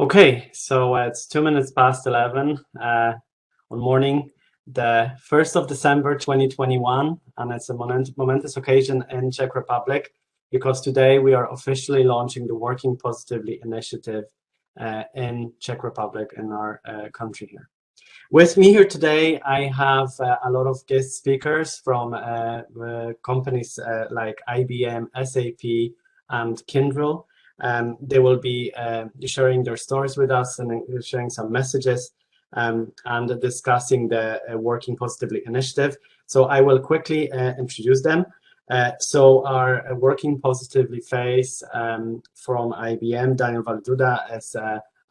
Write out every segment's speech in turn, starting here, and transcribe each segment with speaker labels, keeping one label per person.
Speaker 1: Okay, so it's 2 minutes past 11 on morning, the 1st of December 2021, and it's a momentous occasion in Czech Republic because today we are officially launching the Working Positively initiative in Czech Republic, in our country here. With me here today, I have a lot of guest speakers from companies like IBM, SAP, and Kyndryl. They will be sharing their stories with us and sharing some messages and discussing the Working Positively initiative. So I will quickly introduce them. So our Working Positively phase from IBM, Daniel Valduda, as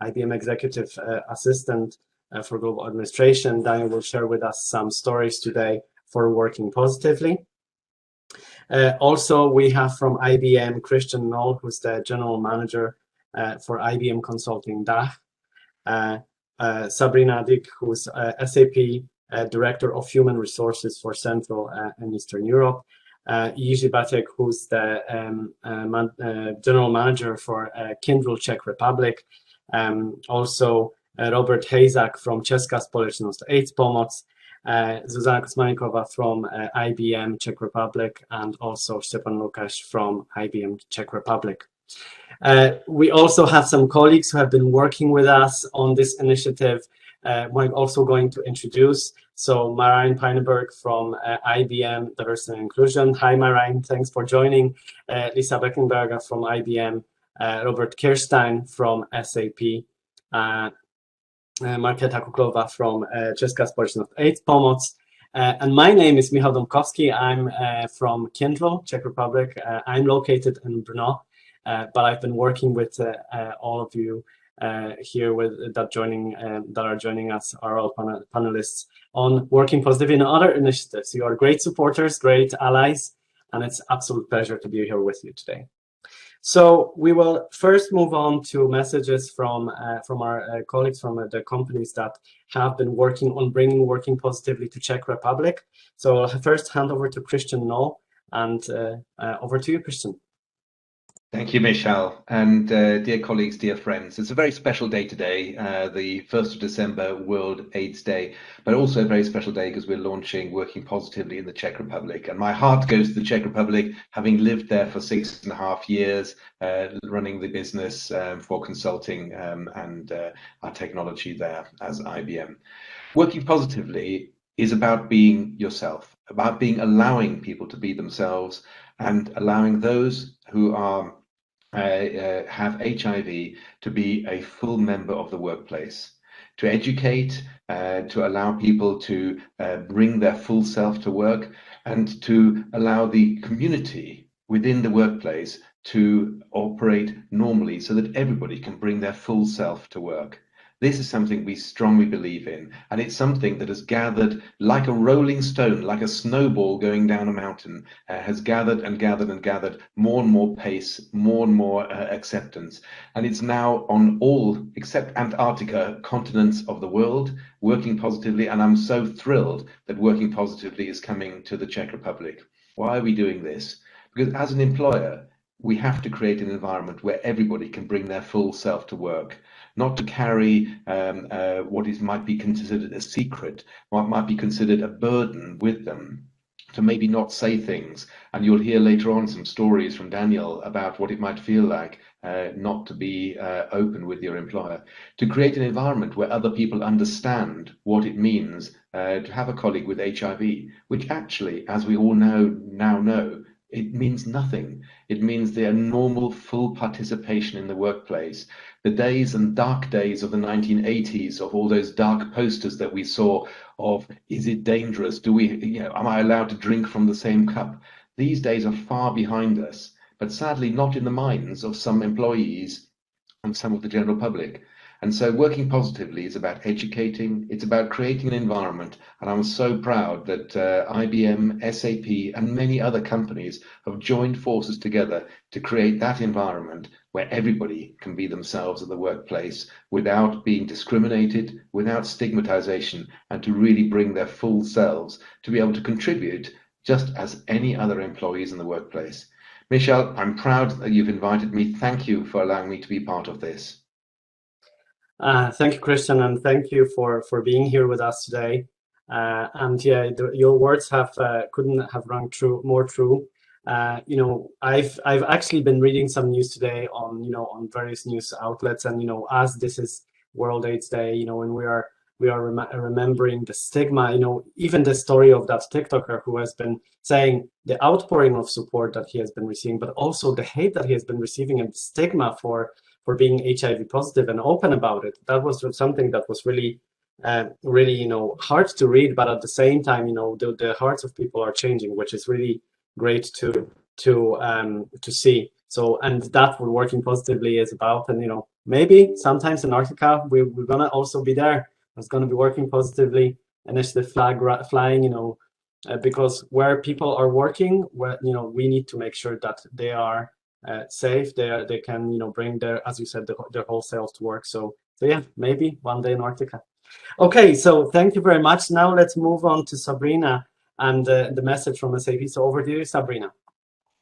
Speaker 1: IBM Executive Assistant for Global Administration. Daniel will share with us some stories today for Working Positively. Also, we have from IBM, Christian Knoll, who's the General Manager for IBM Consulting DACH. Sabrina Dick, who's SAP Director of Human Resources for Central and Eastern Europe. Jiří Batek, who's the General Manager for Kyndryl Czech Republic. Also, Robert Hejzak from Česká společnost AIDS Pomoc. Zuzana Kosmanikova from IBM Czech Republic, and also Stepan Lukáš from IBM Czech Republic. We also have some colleagues who have been working with us on this initiative. We're also going to introduce. So Marijn Pijnenberg from IBM Diversity and Inclusion. Hi Marijn, thanks for joining. Lisa Beckenberger from IBM. Robert Kirstein from SAP. Markéta Kuklova from Česká společnost AIDS Pomoc. And my name is Michał Domkowski. I'm from Kyndryl, Czech Republic. I'm located in Brno, but I've been working with all of you here that are joining us, are all panelists on Working Positively and other initiatives. You are great supporters, great allies, and it's an absolute pleasure to be here with you today. So we will first move on to messages from our colleagues from the companies that have been working on bringing Working Positively to Czech Republic. So I'll first hand over to Christian Knoll, and over to you, Christian.
Speaker 2: Thank you, Michał, and dear colleagues, dear friends. It's a very special day today, the 1st of December, World AIDS Day, but also a very special day because we're launching Working Positively in the Czech Republic. And my heart goes to the Czech Republic, having lived there for 6.5 years, running the business for consulting and our technology there as IBM. Working Positively is about being yourself, about allowing people to be themselves and allowing those who are have HIV to be a full member of the workplace, to educate, to allow people to bring their full self to work, and to allow the community within the workplace to operate normally so that everybody can bring their full self to work. This is something we strongly believe in, and it's something that has gathered like a rolling stone, like a snowball going down a mountain, has gathered and gathered and gathered more and more pace, more and more acceptance. And it's now on all, except Antarctica, continents of the world, Working Positively, and I'm so thrilled that Working Positively is coming to the Czech Republic. Why are we doing this? Because as an employer, we have to create an environment where everybody can bring their full self to work, not to carry what might be considered a secret, what might be considered a burden with them, to maybe not say things. And you'll hear later on some stories from Daniel about what it might feel like not to be open with your employer, to create an environment where other people understand what it means to have a colleague with HIV, which actually, as we all now know, it means nothing. It means their normal full participation in the workplace. The days and dark days of the 1980s, of all those dark posters that we saw of, is it dangerous? Am I allowed to drink from the same cup? These days are far behind us, but sadly not in the minds of some employees and some of the general public. And so working positively is about educating, it's about creating an environment. And I'm so proud that IBM, SAP, and many other companies have joined forces together to create that environment where everybody can be themselves at the workplace without being discriminated, without stigmatization, and to really bring their full selves to be able to contribute just as any other employees in the workplace. Michelle, I'm proud that you've invited me. Thank you for allowing me to be part of this.
Speaker 1: Thank you, Christian, and thank you for being here with us today. And yeah, your words have couldn't have rung more true. I've actually been reading some news today on various news outlets, and as this is World AIDS Day, and we are remembering the stigma. Even the story of that TikToker who has been saying the outpouring of support that he has been receiving, but also the hate that he has been receiving and the stigma for being HIV positive and open about it. That was something that was really, hard to read, but at the same time, the hearts of people are changing, which is really great to see. So, and that's what working positively is about. And maybe sometimes in Antarctica we're gonna also be there. It's gonna be working positively, initiative flying, because where people are working, we need to make sure that they are safe. They can bring their, as you said, their whole selves to work. So yeah, maybe one day in Antarctica. Okay, so thank you very much. Now let's move on to Sabrina and the message from SAP. So over to you, Sabrina.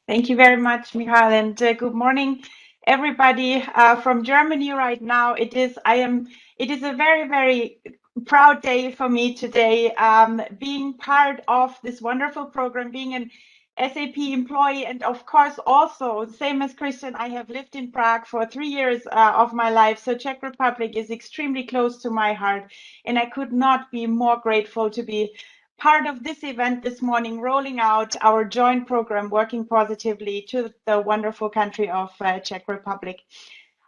Speaker 3: Thank you very much, Michael, and good morning, everybody from Germany right now. It is a very, very proud day for me today, being part of this wonderful program, being an SAP employee, and of course also, same as Christian, I have lived in Prague for 3 years of my life, so Czech Republic is extremely close to my heart, and I could not be more grateful to be part of this event this morning, rolling out our joint program, Working Positively, to the wonderful country of Czech Republic.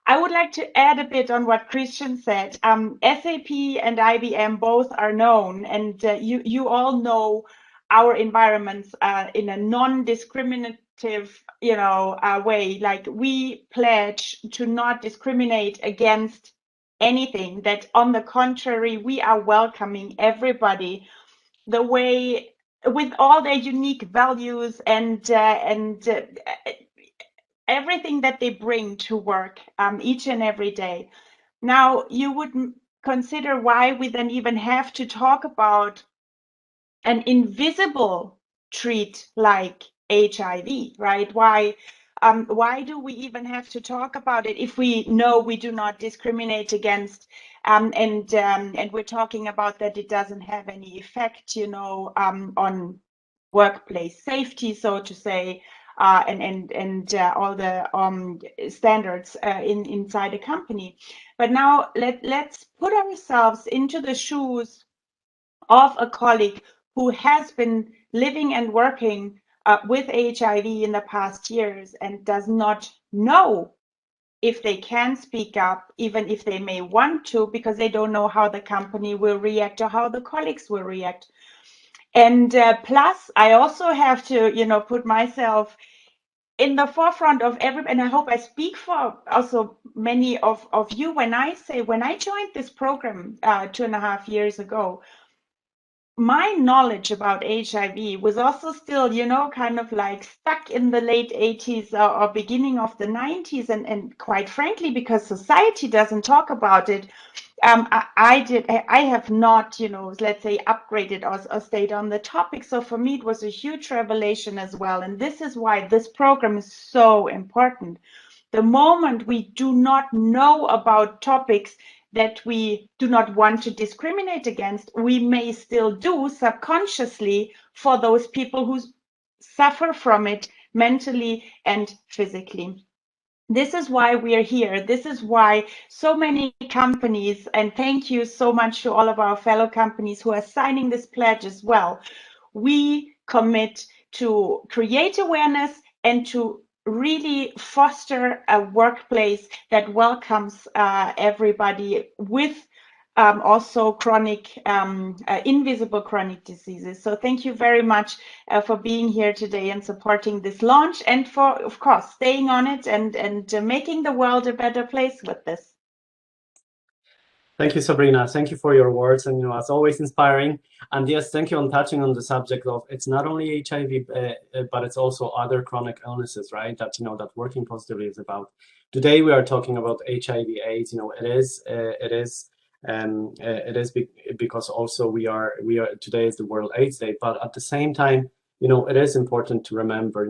Speaker 3: I would like to add a bit on what Christian said. SAP and IBM both are known, and you all know our environments in a non-discriminative, way. Like, we pledge to not discriminate against anything. That, on the contrary, we are welcoming everybody the way, with all their unique values and everything that they bring to work each and every day. Now, you would consider why we then even have to talk about an invisible treat like HIV, right? Why do we even have to talk about it if we know we do not discriminate against, and we're talking about that it doesn't have any effect, on workplace safety, so to say, and all the standards inside a company. But now let's put ourselves into the shoes of a colleague who has been living and working with HIV in the past years and does not know if they can speak up, even if they may want to, because they don't know how the company will react or how the colleagues will react. And plus, I also have to, put myself in the forefront of everybody, and I hope I speak for also many of you when I joined this program 2.5 years ago. My knowledge about HIV was also still, kind of like stuck in the late 80s or beginning of the 90s. And quite frankly, because society doesn't talk about it, I have not, let's say, upgraded or stayed on the topic. So for me, it was a huge revelation as well. And this is why this program is so important. The moment we do not know about topics that we do not want to discriminate against, we may still do subconsciously for those people who suffer from it mentally and physically. This is why we are here. This is why so many companies, and thank you so much to all of our fellow companies who are signing this pledge as well. We commit to create awareness and to really foster a workplace that welcomes everybody with also chronic, invisible chronic diseases. So thank you very much for being here today and supporting this launch, and for, of course, staying on it and making the world a better place with this.
Speaker 1: Thank you, Sabrina. Thank you for your words, and as always, inspiring. And yes, thank you on touching on the subject of it's not only HIV, but it's also other chronic illnesses, right? That that Working Positively is about. Today we are talking about HIV/AIDS. It is because also we are today is the World AIDS Day, but at the same time, it is important to remember,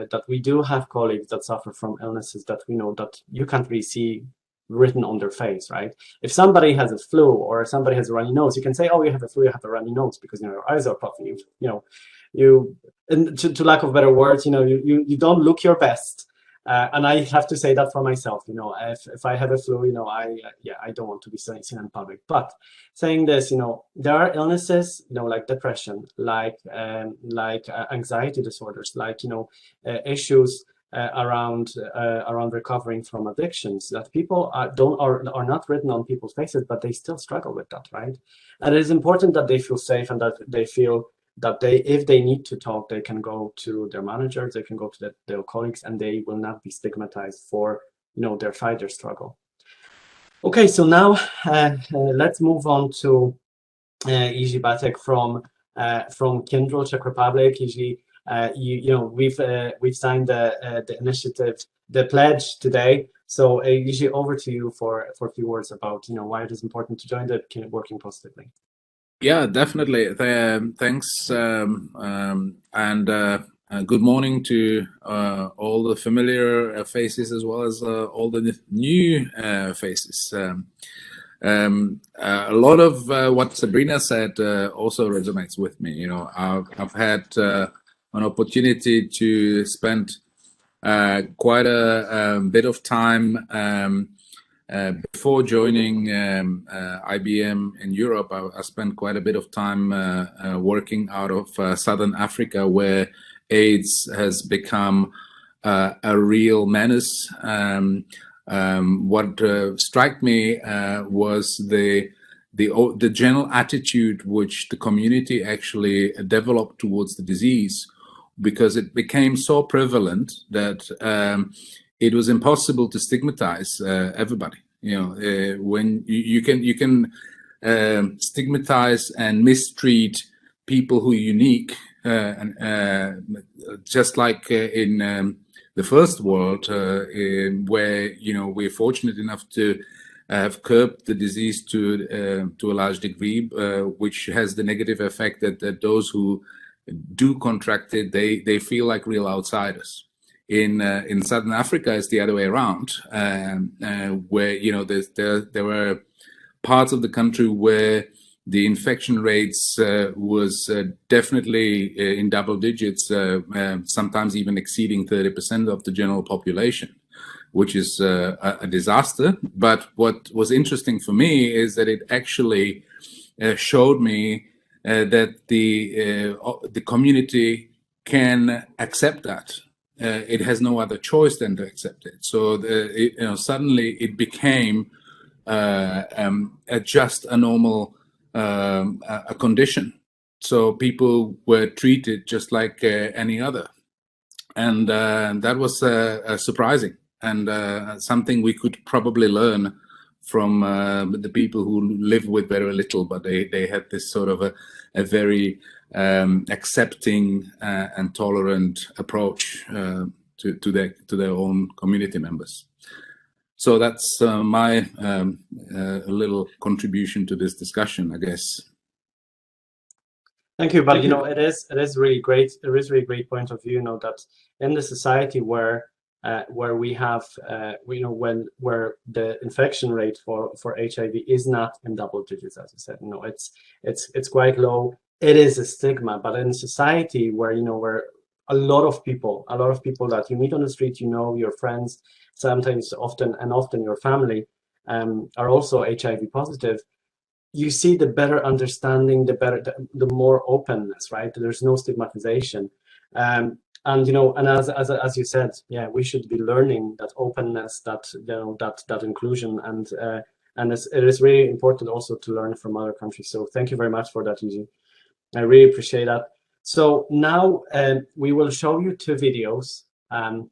Speaker 1: that we do have colleagues that suffer from illnesses that we know that you can't really see written on their face, right? If somebody has a flu or somebody has a runny nose, you can say, "Oh, you have a flu, you have a runny nose," because your eyes are puffy. And to lack of better words, you don't look your best. And I have to say that for myself. If I have a flu, I don't want to be seen in public. But saying this, there are illnesses, like depression, like anxiety disorders, like issues around recovering from addictions that people are not written on people's faces, but they still struggle with that, right? And it is important that they feel safe and that they feel that if they need to talk, they can go to their managers, they can go to their colleagues, and they will not be stigmatized for their fight, their struggle. Okay, so now let's move on to Jiří Batek from Kindle, Czech Republic. Jiří, we've signed the initiative, the pledge today. So Jiří, over to you for a few words about why it is important to join the Working Positively.
Speaker 4: Yeah, definitely. Thanks, and good morning to all the familiar faces as well as all the new faces. A lot of what Sabrina said also resonates with me. I've had an opportunity to spend quite a bit of time before joining IBM in Europe. I spent quite a bit of time working out of Southern Africa, where AIDS has become a real menace. What struck me was the general attitude which the community actually developed towards the disease, because it became so prevalent that it was impossible to stigmatize everybody. When you can stigmatize and mistreat people who are unique, and just like in the first world, where we're fortunate enough to have curbed the disease to a large degree, which has the negative effect that those who do contract it, they feel like real outsiders. In Southern Africa, it's the other way around, where there were parts of the country where the infection rates was definitely in double digits, sometimes even exceeding 30% of the general population, which is a disaster. But what was interesting for me is that it actually showed me that the community can accept that. It has no other choice than to accept it. So suddenly it became just a normal a condition. So people were treated just like any other, and that was surprising, and something we could probably learn from the people who live with very little, but they had this sort of a very accepting and tolerant approach to their own community members. So that's my little contribution to this discussion, I guess.
Speaker 1: Thank you. But it is really great. There is really great point of view. That in the society where we have where the infection rate for HIV is not in double digits, as you said, it's quite low. It is a stigma, but in society where where a lot of people that you meet on the street, your friends, sometimes often your family are also HIV positive, you see the better understanding, the more openness, right? There's no stigmatization. And and as you said, yeah, we should be learning that openness, that inclusion, and it is really important also to learn from other countries. So thank you very much for that, Eugene. I really appreciate that. So now we will show you two videos. And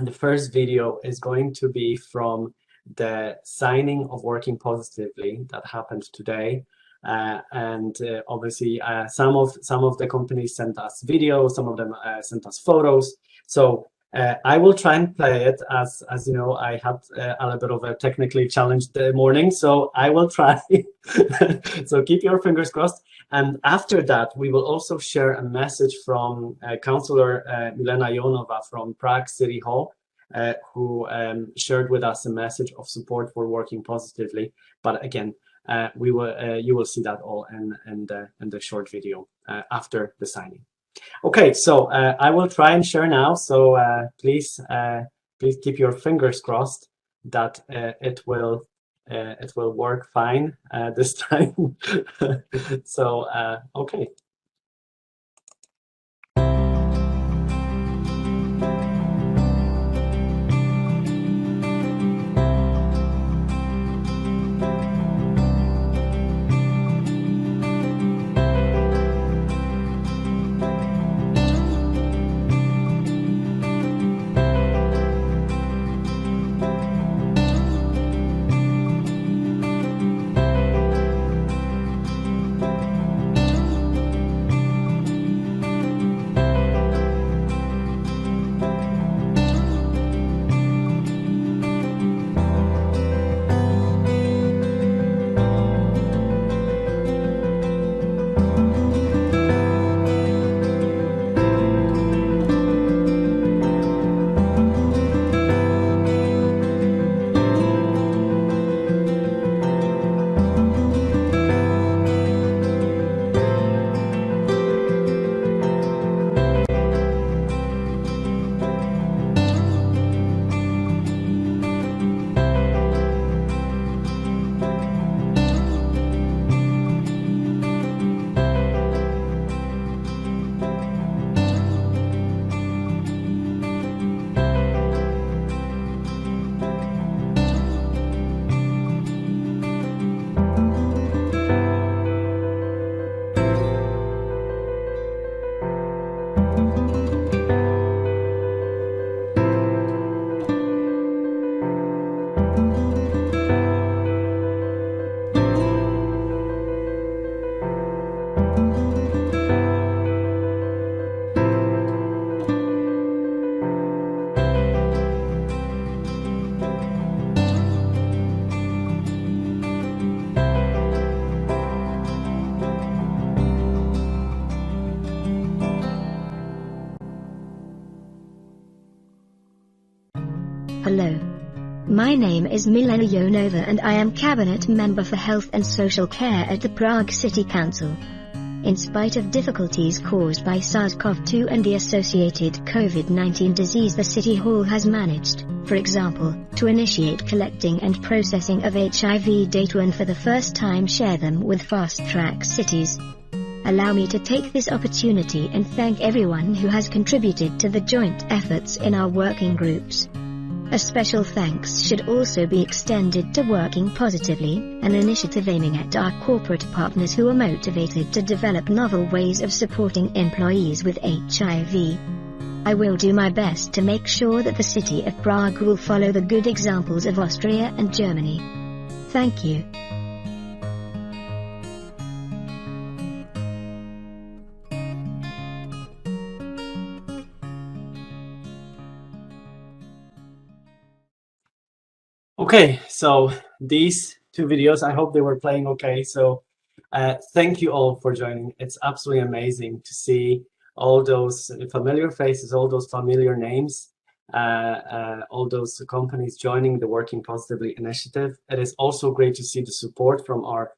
Speaker 1: the first video is going to be from the signing of Working Positively that happened today. Obviously, some of the companies sent us videos, some of them sent us photos. So I will try and play it. As you know, I had a little bit of a technically challenged morning, so I will try. So keep your fingers crossed. And after that, we will also share a message from Councillor Milena Ionova from Prague City Hall, who shared with us a message of support for Working Positively. But again, you will see that all in the short video after the signing. Okay, so I will try and share now. So please keep your fingers crossed that it will work fine this time. So okay.
Speaker 5: Hello. My name is Milena Ionova and I am Cabinet Member for Health and Social Care at the Prague City Council. In spite of difficulties caused by SARS-CoV-2 and the associated COVID-19 disease, the City Hall has managed, for example, to initiate collecting and processing of HIV data and for the first time share them with fast-track cities. Allow me to take this opportunity and thank everyone who has contributed to the joint efforts in our working groups. A special thanks should also be extended to Working Positively, an initiative aiming at our corporate partners who are motivated to develop novel ways of supporting employees with HIV. I will do my best to make sure that the city of Prague will follow the good examples of Austria and Germany. Thank you.
Speaker 1: Okay, so these two videos, I hope they were playing okay. So thank you all for joining. It's absolutely amazing to see all those familiar faces, all those familiar names, all those companies joining the Working Positively initiative. It is also great to see the support from our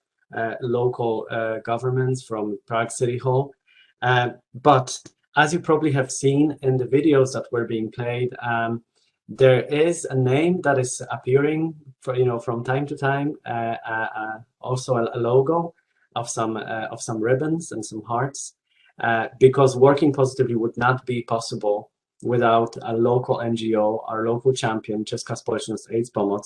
Speaker 1: local governments, from Prague City Hall. But as you probably have seen in the videos that were being played, There is a name that is appearing from time to time, also a logo of some ribbons and some hearts, because working positively would not be possible without a local NGO, our local champion, Česká společnost AIDS Pomoc.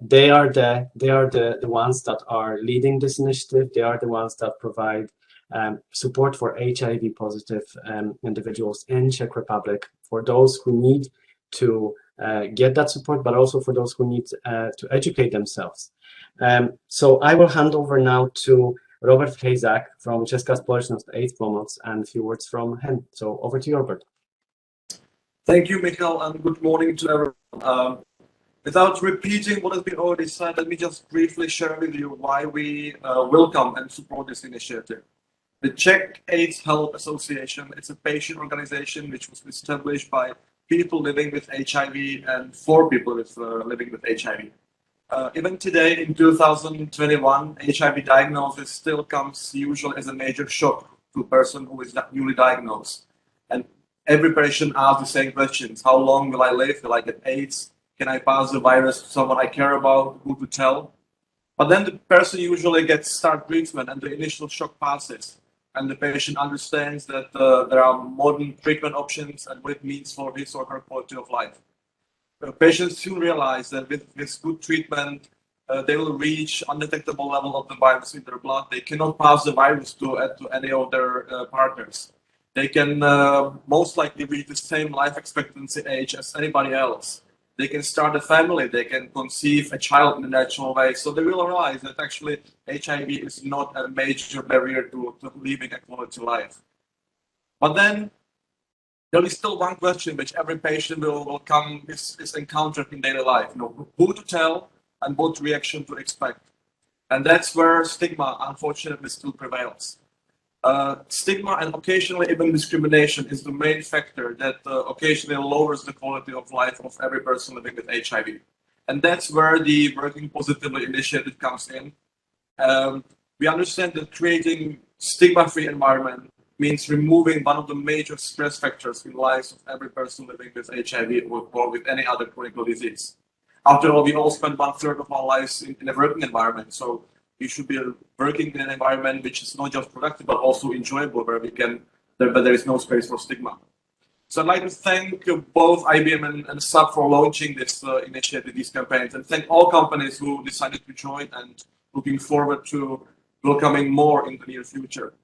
Speaker 1: They are the ones that are leading this initiative. They are the ones that provide support for HIV positive individuals in Czech Republic, for those who need to get that support, but also for those who need to educate themselves. So I will hand over now to Robert Hejzak from Česká společnost AIDS Pomoc and a few words from him. So over to you, Robert.
Speaker 6: Thank you, Michal, and good morning to everyone. Without repeating what has been already said, let me just briefly share with you why we welcome and support this initiative. The Czech AIDS Health Association is a patient organization which was established by people living with HIV and for people living with HIV. Even today, in 2021, HIV diagnosis still comes usually as a major shock to a person who is newly diagnosed. And every patient asks the same questions. How long will I live? Will I get AIDS? Can I pass the virus to someone I care about? Who to tell? But then the person usually gets start treatment and the initial shock passes. And the patient understands that there are modern treatment options and what it means for his or her quality of life. Patients soon realize that with good treatment, they will reach undetectable level of the virus in their blood. They cannot pass the virus to any of their partners. They can most likely reach the same life expectancy age as anybody else. They can start a family, they can conceive a child in a natural way. So they will realize that actually HIV is not a major barrier to living a quality life. But then there is still one question which every patient is encountered in daily life. Who to tell and what reaction to expect. And that's where stigma, unfortunately, still prevails. Stigma and occasionally even discrimination is the main factor that occasionally lowers the quality of life of every person living with HIV. And that's where the Working Positively initiative comes in. We understand that creating stigma-free environment means removing one of the major stress factors in lives of every person living with HIV or with any other chronic disease. After all, we all spend 1/3 of our lives in a working environment. So we should be working in an environment which is not just productive, but also enjoyable, where there is no space for stigma. So I'd like to thank both IBM and SAP for launching this initiative, these campaigns, and thank all companies who decided to join and looking forward to welcoming more in the near future.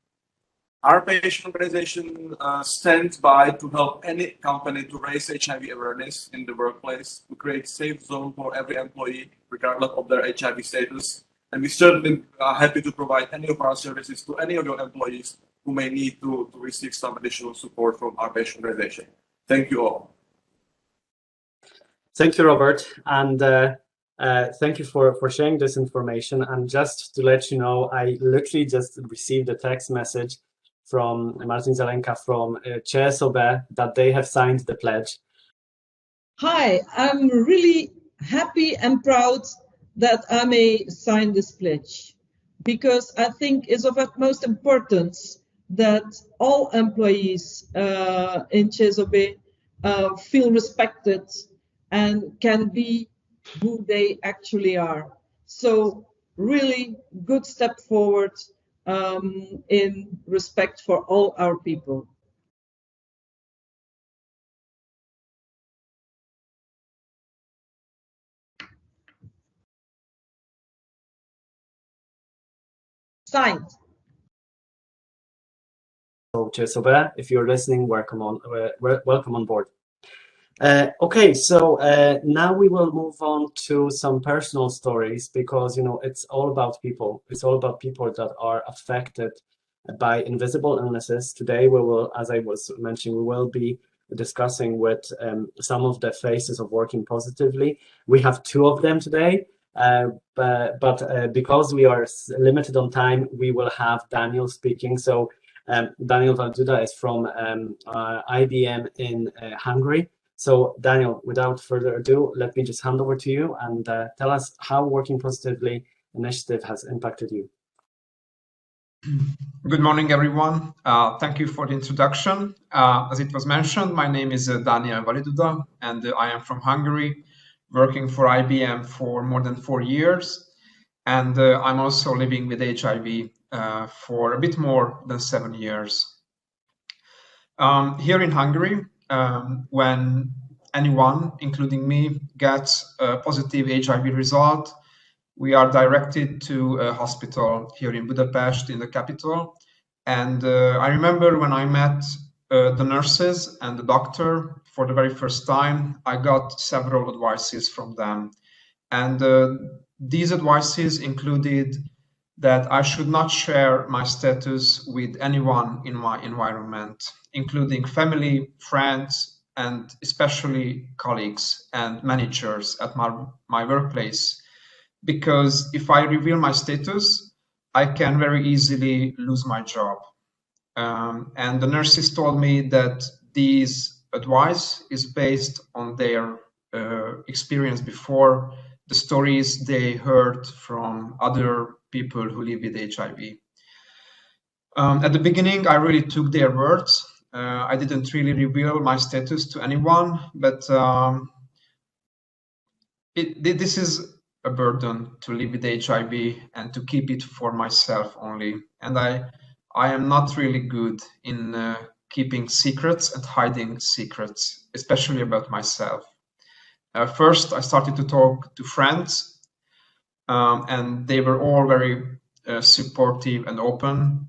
Speaker 6: Our patient organization stands by to help any company to raise HIV awareness in the workplace, to create safe zone for every employee, regardless of their HIV status. And we certainly are happy to provide any of our services to any of your employees who may need to receive some additional support from our patient organization. Thank you all.
Speaker 1: Thank you, Robert. And thank you for sharing this information. And just to let you know, I literally just received a text message from Martin Zelenka from ČSOB that they have signed the pledge.
Speaker 7: Hi, I'm really happy and proud that I may sign this pledge, because I think it's of utmost importance that all employees in ČSOB feel respected and can be who they actually are. So really good step forward in respect for all our people. Signed.
Speaker 1: So ČSOB, if you're listening, welcome on board. Okay, so now we will move on to some personal stories, because it's all about people. It's all about people that are affected by invisible illnesses. Today we will, as I was mentioning, we will be discussing with some of the faces of Working Positively. We have two of them today, but because we are limited on time, we will have Daniel speaking. So Daniel Valduda is from IBM in Hungary. So Daniel, without further ado, let me just hand over to you and tell us how Working Positively initiative has impacted you.
Speaker 8: Good morning, everyone. Thank you for the introduction. As it was mentioned, my name is Daniel Validuda, and I am from Hungary, working for IBM for more than 4 years. And I'm also living with HIV for a bit more than 7 years. Here in Hungary, when anyone, including me, gets a positive HIV result, we are directed to a hospital here in Budapest, in the capital. And I remember when I met the nurses and the doctor for the very first time, I got several advices from them. And these advices included that I should not share my status with anyone in my environment, including family, friends, and especially colleagues and managers at my workplace. Because if I reveal my status, I can very easily lose my job. And the nurses told me that this advice is based on their experience before, the stories they heard from other people who live with HIV. At the beginning, I really took their words. I didn't really reveal my status to anyone, but this is a burden to live with HIV and to keep it for myself only. And I am not really good in keeping secrets and hiding secrets, especially about myself. First, I started to talk to friends, and they were all very supportive and open.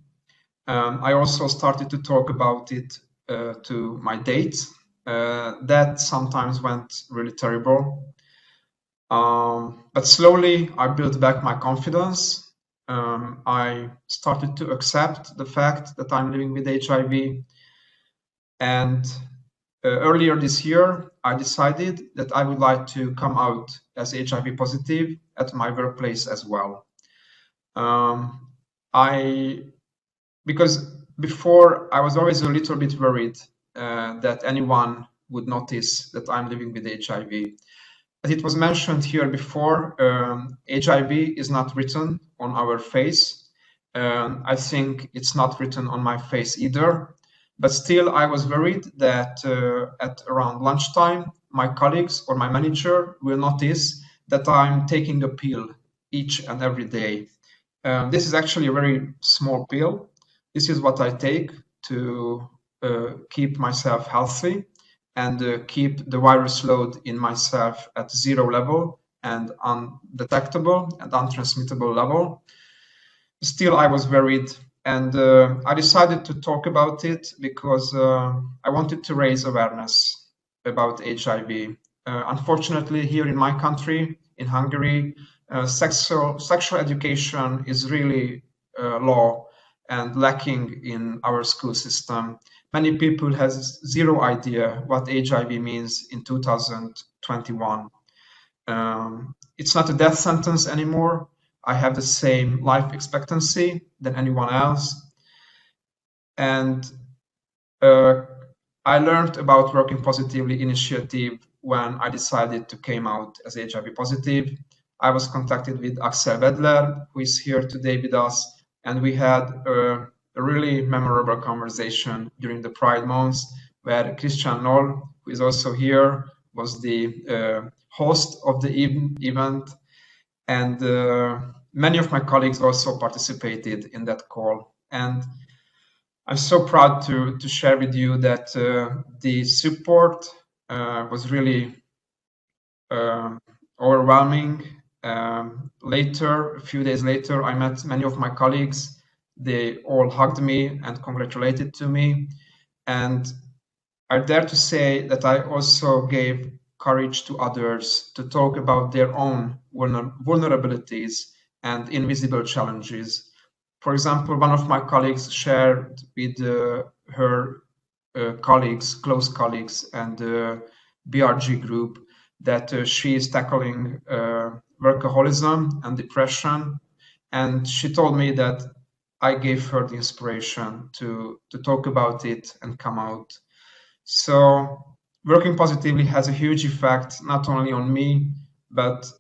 Speaker 8: I also started to talk about it to my dates. That sometimes went really terrible. But slowly I built back my confidence. I started to accept the fact that I'm living with HIV. And earlier this year, I decided that I would like to come out as HIV positive at my workplace as well. Because before I was always a little bit worried that anyone would notice that I'm living with HIV. As it was mentioned here before, HIV is not written on our face. I think it's not written on my face either. But still, I was worried that at around lunchtime, my colleagues or my manager will notice that I'm taking a pill each and every day. This is actually a very small pill. This is what I take to keep myself healthy and keep the virus load in myself at 0 level and undetectable and untransmittable level. Still, I was worried, and I decided to talk about it because I wanted to raise awareness about HIV. Unfortunately, here in my country, in Hungary, sexual education is really low and lacking in our school system. Many people have 0 idea what HIV means in 2021. It's not a death sentence anymore. I have the same life expectancy than anyone else. And I learned about Working Positively initiative when I decided to come out as HIV positive. I was contacted with Axel Wedler, who is here today with us, and we had a really memorable conversation during the Pride month, where Christian Noll, who is also here, was the host of the event, and many of my colleagues also participated in that call. And I'm so proud to share with you that the support was really overwhelming. Later, a few days later, I met many of my colleagues. They all hugged me and congratulated to me. And I dare to say that I also gave courage to others to talk about their own vulnerabilities and invisible challenges. For example, one of my colleagues shared with her colleagues, close colleagues, and BRG group that she is tackling workaholism and depression. And she told me that I gave her the inspiration to talk about it and come out. So Working Positively has a huge effect, not only on me, but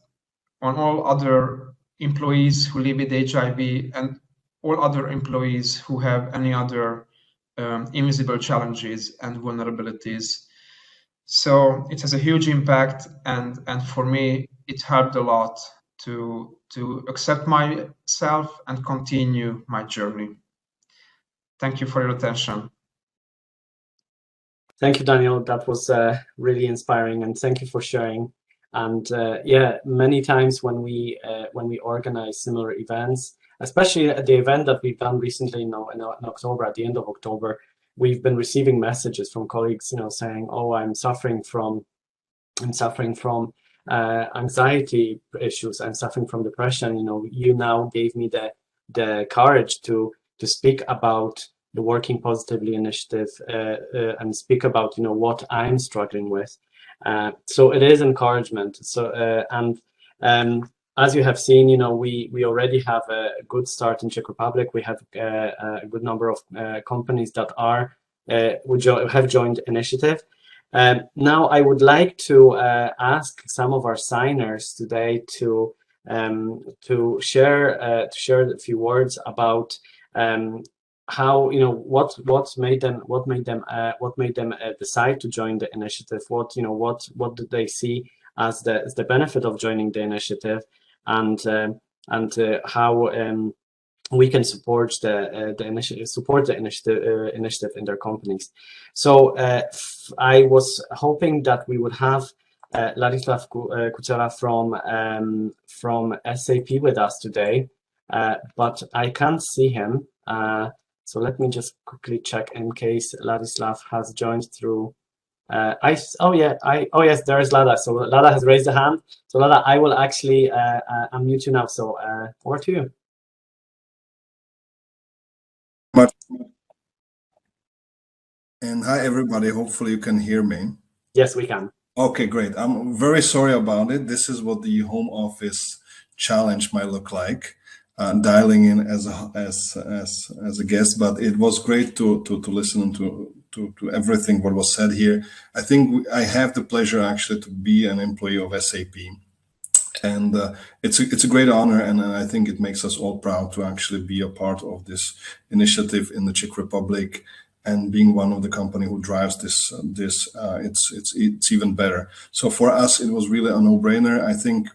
Speaker 8: on all other employees who live with HIV and all other employees who have any other invisible challenges and vulnerabilities. So it has a huge impact, and for me, it helped a lot to accept myself and continue my journey. Thank you for your attention.
Speaker 1: Thank you, Daniel. That was really inspiring, and thank you for sharing. And yeah, many times when we organize similar events, especially at the event that we've done recently, in October, at the end of October, we've been receiving messages from colleagues, saying, "Oh, I'm suffering from anxiety issues. I'm suffering from depression. You now gave me the courage to speak about the Working Positively initiative and speak about what I'm struggling with." So it is encouragement. So as you have seen, we already have a good start in Czech Republic. We have a good number of companies that have joined initiative. Now I would like to ask some of our signers today to share a few words about how what made them decide to join the initiative. What did they see as the benefit of joining the initiative, and how we can support the initiative in their companies. So I was hoping that we would have Ladislav Kučera from SAP with us today, but I can't see him. So let me just quickly check in case Ladislav has joined through. Yes, there is Lada. So Lada has raised a hand. So Lada, I will actually unmute you now. So over to you.
Speaker 9: And hi, everybody. Hopefully you can hear me.
Speaker 1: Yes, we can.
Speaker 9: Okay, great. I'm very sorry about it. This is what the home office challenge might look like, dialing in as a guest. But it was great to listen to everything what was said here. I think I have the pleasure actually to be an employee of SAP. And it's a great honor, and I think it makes us all proud to actually be a part of this initiative in the Czech Republic, and being one of the company who drives this. It's even better. So for us, it was really a no-brainer. I think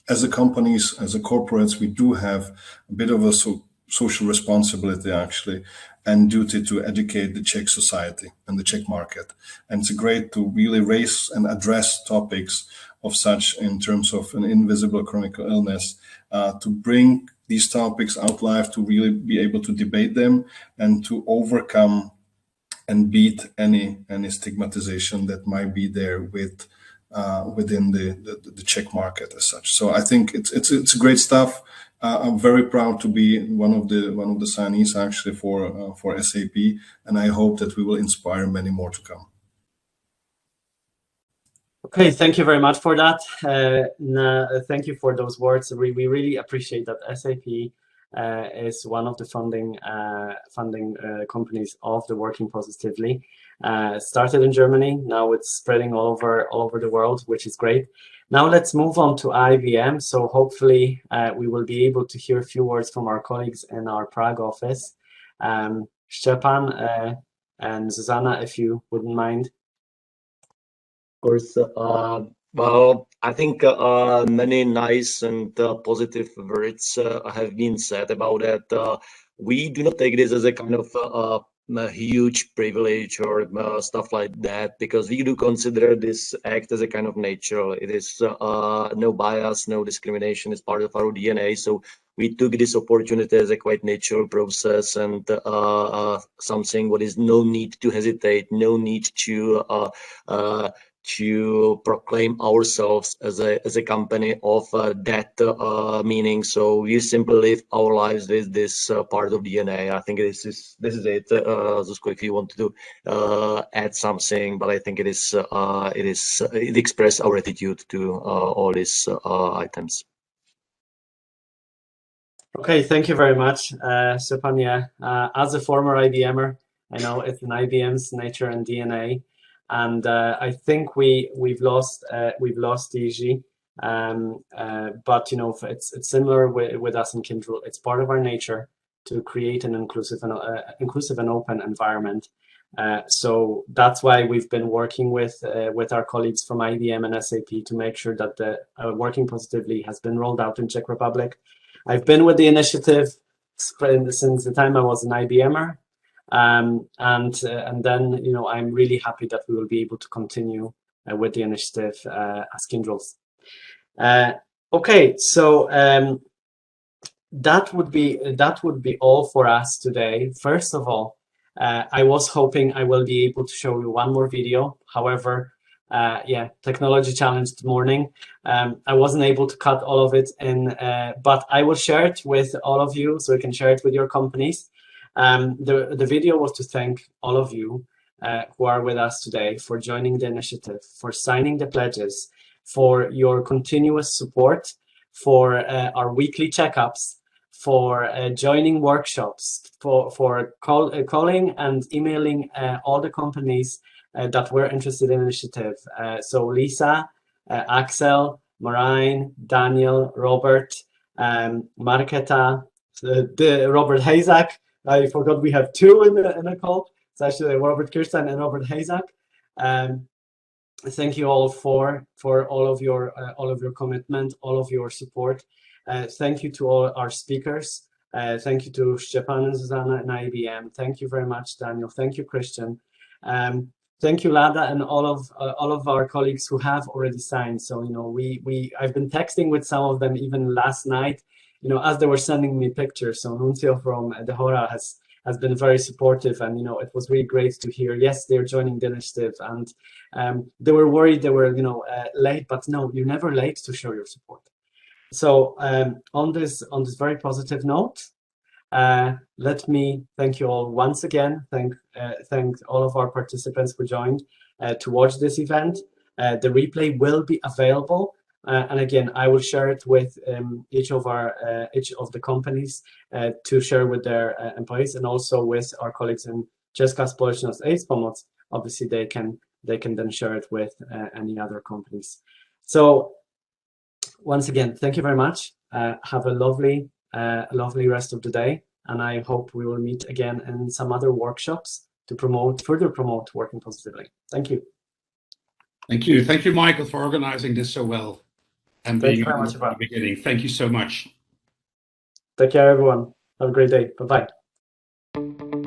Speaker 9: as a companies, as a corporates, we do have a bit of a social responsibility actually, and duty to educate the Czech society and the Czech market. And it's great to really raise and address topics of such in terms of an invisible chronic illness, to bring these topics out live, to really be able to debate them and to overcome and beat any stigmatization that might be there within the Czech market as such. So I think it's great stuff. I'm very proud to be one of the signees actually for SAP, and I hope that we will inspire many more to come.
Speaker 1: Okay, thank you very much for that. Thank you for those words. We really appreciate that SAP is one of the funding companies of the Working Positively. Started in Germany, now it's spreading all over the world, which is great. Now let's move on to IBM. So hopefully we will be able to hear a few words from our colleagues in our Prague office. Stepan and Susanna, if you wouldn't mind.
Speaker 10: Of course, well, I think many nice and positive words have been said about it. We do not take this as a kind of a huge privilege or stuff like that, because we do consider this act as a kind of natural. It is no bias, no discrimination. It's part of our DNA. So we took this opportunity as a quite natural process, and something what is no need to hesitate, no need to proclaim ourselves as a company of that meaning. So we simply live our lives with this part of DNA. I think this is it. Zuzko, if you want to add something, but I think it expresses our attitude to all these items.
Speaker 1: Okay, thank you very much, Stepan. As a former IBMer, I know it's in IBM's nature and DNA. And I think we've lost Digi, but it's similar with us in Kindle. It's part of our nature to create an inclusive and open environment. So that's why we've been working with our colleagues from IBM and SAP to make sure that the Working Positively has been rolled out in Czech Republic. I've been with the initiative since the time I was an IBMer, and then I'm really happy that we will be able to continue with the initiative as Kyndryls. Okay, so that would be all for us today. First of all, I was hoping I will be able to show you one more video. However, technology challenged morning. I wasn't able to cut all of it in, but I will share it with all of you so you can share it with your companies. The video was to thank all of you who are with us today for joining the initiative, for signing the pledges, for your continuous support, for our weekly checkups, for joining workshops, for calling and emailing all the companies that were interested in the initiative. So Lisa, Axel, Marijn, Daniel, Robert, Marketa, Robert Hazak. I forgot we have two in the call. It's actually Robert Kirsten and Robert Hazak. Thank you all for all of your commitment, all of your support. Thank you to all our speakers. Thank you to Stepan and Susanna and IBM. Thank you very much, Daniel. Thank you, Christian. Thank you, Lada, and all of our colleagues who have already signed. So I've been texting with some of them even last night, as they were sending me pictures. So Nuncio from the Hora has been very supportive, and it was really great to hear. Yes, they're joining the initiative, and they were worried they were late, but no, you're never late to show your support. So on this very positive note, let me thank you all once again. Thank all of our participants who joined to watch this event. The replay will be available, and again, I will share it with each of the companies to share with their employees, and also with our colleagues in Česká společnost AIDS Pomoc. Obviously, they can then share it with any other companies. So once again, thank you very much. Have a lovely rest of the day, and I hope we will meet again in some other workshops to further promote Working Positively. Thank you.
Speaker 11: Thank you, Michael, for organizing this so well and being at the beginning. Thank you so much.
Speaker 1: Take care, everyone. Have a great day. Bye-bye.